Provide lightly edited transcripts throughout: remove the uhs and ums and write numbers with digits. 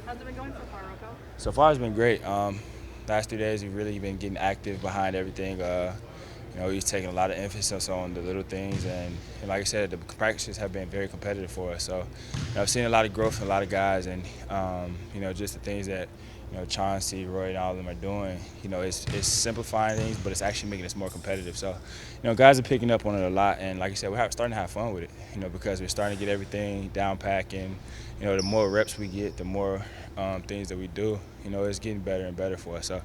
How's it been going so far, Rocco? So far, it's been great. Last 3 days, we've really been getting active behind everything. He's taking a lot of emphasis on the little things, and like I said, the practices have been very competitive for us. So, I've seen a lot of growth in a lot of guys, and just the things that Chauncey, Roy, and all of them are doing. It's simplifying things, but it's actually making us more competitive. So, guys are picking up on it a lot, and like I said, we're starting to have fun with it. Because we're starting to get everything down pack, and the more reps we get, the more things that we do, it's getting better and better for us. So,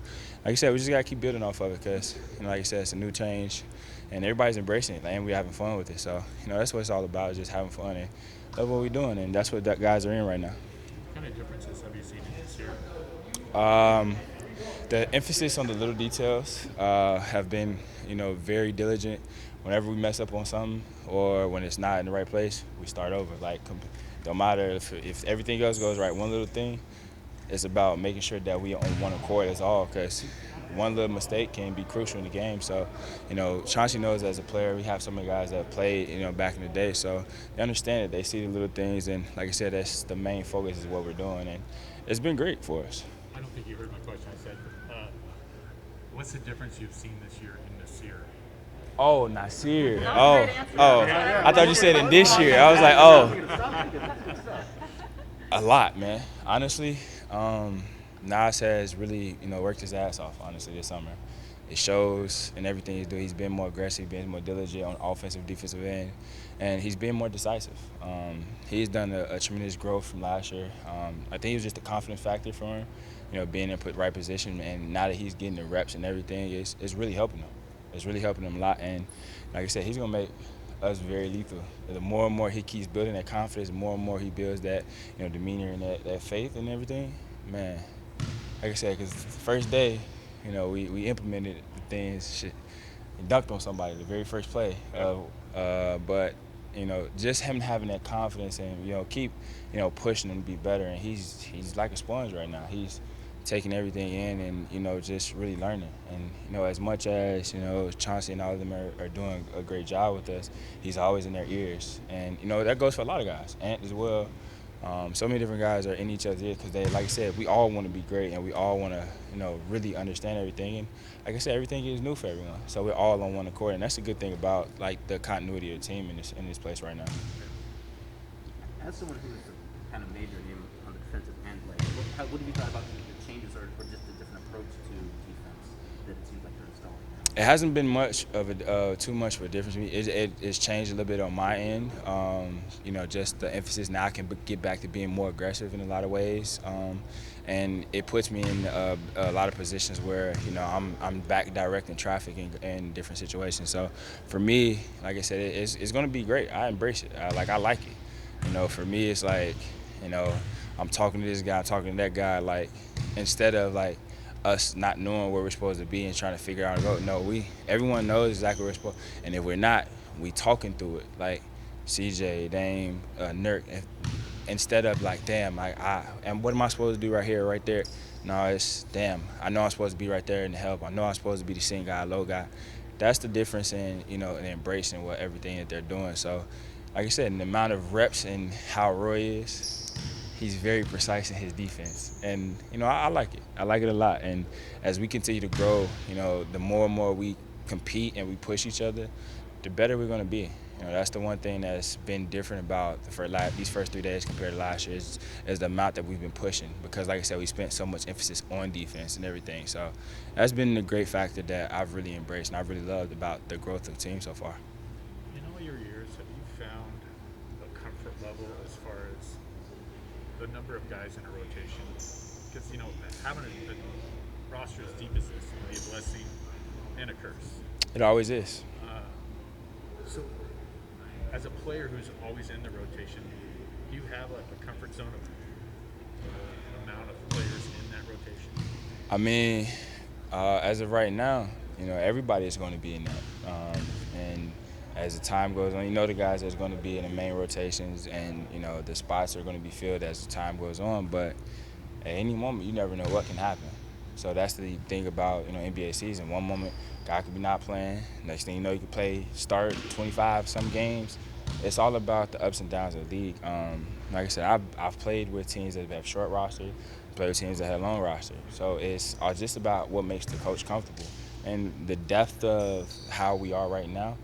like I said, we just got to keep building off of it because, like I said, it's a new change and everybody's embracing it and we're having fun with it. So, that's what it's all about, is just having fun and that's what we're doing. And that's what guys are in right now. What kind of differences have you seen in this year? Um, the emphasis on the little details have been, very diligent. Whenever we mess up on something or when it's not in the right place, we start over. Like, don't matter if everything else goes right, one little thing, it's about making sure that we on one accord is all, because one little mistake can be crucial in the game. So, Chauncey knows as a player, we have so many guys that played, back in the day. So they understand it. They see the little things. And like I said, that's the main focus is what we're doing. And it's been great for us. I don't think you heard my question. I said, what's the difference you've seen this year in Nasir? Oh, Nasir. That was a great answer. I thought you said in this year. I was like, a lot, man. Honestly, Nas has really, worked his ass off, honestly, this summer. It shows in everything he's doing. He's been more aggressive, been more diligent on offensive, defensive end, and he's been more decisive. He's done a tremendous growth from last year. I think it was just a confidence factor for him, being in the right position, and now that he's getting the reps and everything, it's really helping him. It's really helping him a lot, and like I said, he's going to make us very lethal. The more and more he keeps building that confidence, the more and more he builds that, demeanor and that faith and everything, man. Like I said, because the first day, we implemented the things, shit, and dunked on somebody the very first play. But just him having that confidence and keep pushing him to be better. And he's like a sponge right now. He's taking everything in and just really learning. And as much as Chauncey and all of them are doing a great job with us, he's always in their ears. And that goes for a lot of guys, Ant as well. So many different guys are in each other's ears because they, like I said, we all want to be great and we all want to, really understand everything. And like I said, everything is new for everyone. So we're all on one accord, and that's the good thing about like the continuity of the team in this place right now. As someone who is a kind of major name on the defensive end, like what have you thought about the changes or just a different approach to defense that it seems like they're installing now? It hasn't been much of a too much of a difference to me. It's changed a little bit on my end. Just the emphasis now I can get back to being more aggressive in a lot of ways, and it puts me in a lot of positions where I'm back directing traffic in different situations. So for me, like I said, it's going to be great. I embrace it. I like it. For me, it's like I'm talking to this guy, I'm talking to that guy. Like instead of like us not knowing where we're supposed to be and trying to figure out a road. No, everyone knows exactly where we're supposed. And if we're not, we talking through it. Like CJ, Dame, Nurk. Instead of like, damn, and what am I supposed to do right here, right there? No, it's damn. I know I'm supposed to be right there and help. I know I'm supposed to be the same guy, low guy. That's the difference in in embracing what everything that they're doing. So, like I said, in the amount of reps and how Roy is, he's very precise in his defense, and I like it. I like it a lot. And as we continue to grow, the more and more we compete and we push each other, the better we're going to be. That's the one thing that's been different about these first 3 days compared to last year is the amount that we've been pushing. Because, like I said, we spent so much emphasis on defense and everything. So that's been a great factor that I've really embraced and I've really loved about the growth of the team so far. In all your years, have you found a comfort level as far as the number of guys in a rotation? Because having a roster as deep as this can be a blessing and a curse. It always is. So, as a player who's always in the rotation, do you have a comfort zone of the amount of players in that rotation? I mean, as of right now, everybody is going to be in that. And as the time goes on, the guys that's going to be in the main rotations and, the spots are going to be filled as the time goes on. But at any moment, you never know what can happen. So that's the thing about, NBA season. One moment, guy could be not playing. Next thing you know, you could start 25 some games. It's all about the ups and downs of the league. Like I said, I've played with teams that have short roster, played with teams that have long roster. So it's just about what makes the coach comfortable. And the depth of how we are right now,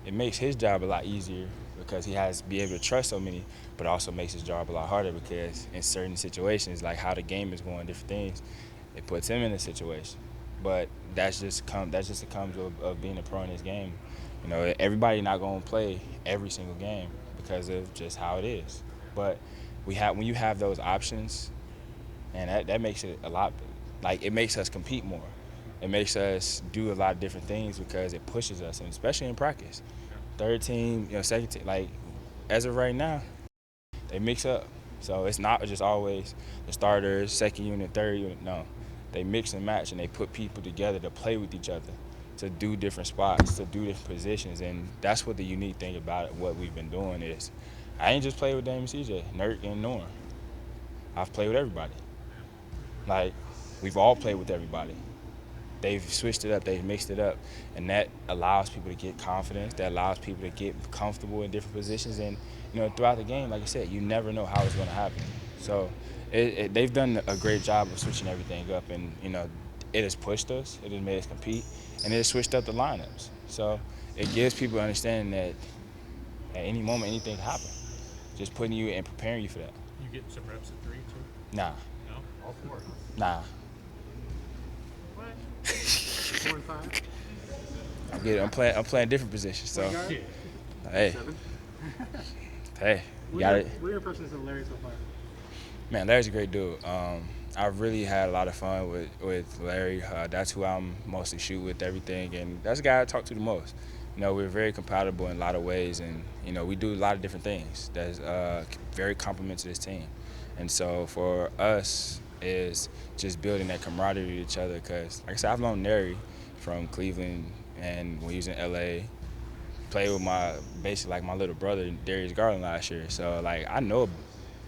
it makes his job a lot easier because he has to be able to trust so many, but also makes his job a lot harder because in certain situations, like how the game is going, different things, it puts him in a situation. But that's just it comes of being a pro in this game. You know, everybody not gonna play every single game because of just how it is. But when you have those options, and that makes it a lot, like it makes us compete more. It makes us do a lot of different things because it pushes us, and especially in practice. Third team, second team, like as of right now, they mix up. So it's not just always the starters, second unit, third unit. No, they mix and match, and they put people together to play with each other, to do different spots, to do different positions, and that's what the unique thing about it, what we've been doing is. I ain't just played with Dame and CJ, Nurk and Norm. I've played with everybody. Like, we've all played with everybody. They've switched it up, they've mixed it up, and that allows people to get confidence, that allows people to get comfortable in different positions. And, throughout the game, like I said, you never know how it's going to happen. So they've done a great job of switching everything up, and, it has pushed us, it has made us compete, and it has switched up the lineups. So it gives people understanding that at any moment, anything can happen. Just putting you and preparing you for that. You getting some reps at 3 too? Nah. No, all 4. Nah. What? 4 and 5. I'm playing different positions. So Yeah. hey, 7. hey, you What got are it. your impressions of Larry so far? Man, Larry's a great dude. I've really had a lot of fun with Larry. That's who I'm mostly shoot with everything, and that's the guy I talk to the most. We're very compatible in a lot of ways, and we do a lot of different things that's very complement to this team. And so for us is just building that camaraderie with each other because, like I said, I've known Larry from Cleveland, and when he was in LA, played with basically like my little brother, Darius Garland, last year. So, like, I know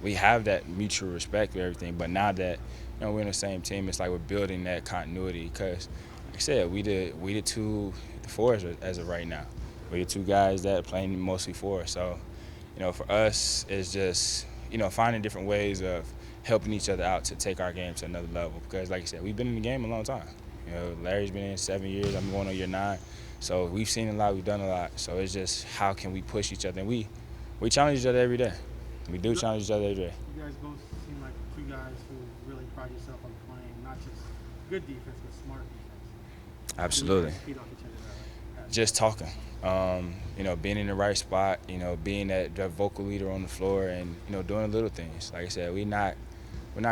we have that mutual respect for everything, but now that we're in the same team, it's like we're building that continuity because, like I said, we the fours as of right now. We're the two guys that are playing mostly four. So, for us, it's just, finding different ways of helping each other out to take our game to another level. Because, like I said, we've been in the game a long time. Larry's been in 7 years. I'm going on year 9. So we've seen a lot. We've done a lot. So it's just how can we push each other. And we challenge each other every day. We do challenge each other every day. You guys both seem like two guys who really pride yourself on playing not just good defense, but smart defense. Absolutely. You guys feed off each other that. Just talking, being in the right spot, being that vocal leader on the floor, and doing the little things. Like I said, we're not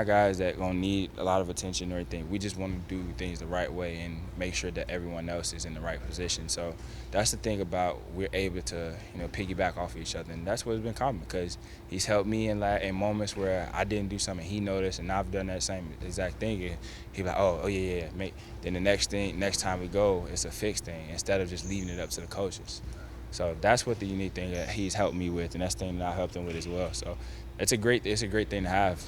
guys that gonna need a lot of attention or anything. We just want to do things the right way and make sure that everyone else is in the right position. So that's the thing about we're able to piggyback off of each other, and that's what's been common because he's helped me in moments where I didn't do something he noticed, and I've done that same exact thing. And he's like, oh yeah. Then the next time we go, it's a fixed thing instead of just leaving it up to the coaches. So that's what the unique thing that he's helped me with, and that's the thing that I helped him with as well. So it's a great thing to have.